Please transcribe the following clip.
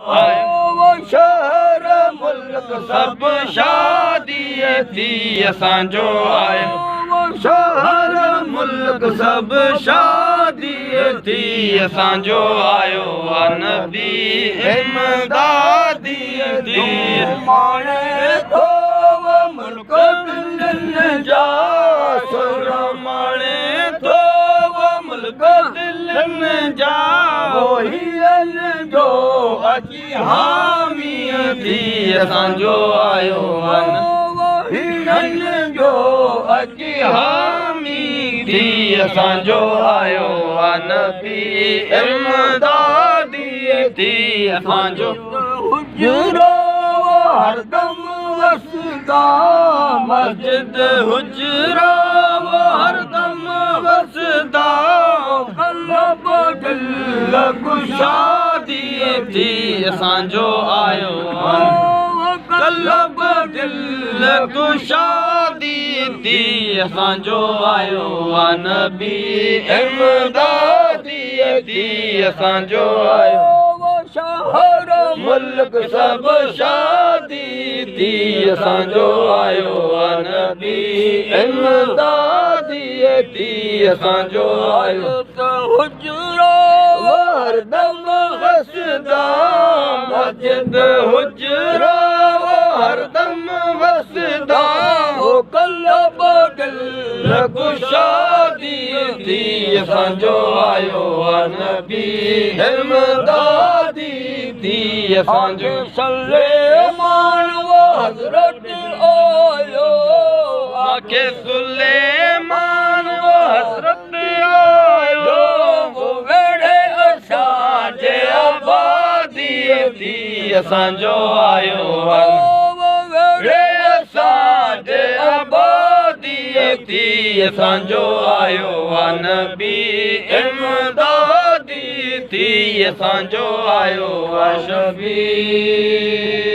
शहर मुल्क सब शादी थी असांजो आयो शहर मुल्क सब शादी थी असांजो आयो नबी इमदादी थी माणे तो मुल्क दिलन जा सुर माणे तो मुल्क दिलन जा वहीअन जो अची हामी थी असांजो आयो वहीअन जो अची हामी थी असांजो आयो नबी इमदादी थी असांजो हुजरो हरदम वसदा मस्जिद हुजरो हरदम वसदा कल्ब दिल कुशादी थी असांजो आयो कल्ब दिल कुशादी थी असांजो आयो नबी इमदादी थी असांजो आयो शहर मुल्क सब शादी थी असांजो आयो नबी इमदादी थी असांजो आयो हुजरो हरदम वसदा मस्जिद हुजरो हरदम वसदा कल्ब दिल कुशादी थी असांजो आयो नबी इमदादी थी असांजो सुलेमान वो हज़रत आयो आखे सुलेमान वो हज़रत आयो वो वेड़े असांजे आबादी थी असांजो आयो वेड़े असांजे आबादी थी असांजो आयो नबी इमदादी थी असांजो आयो शबीर।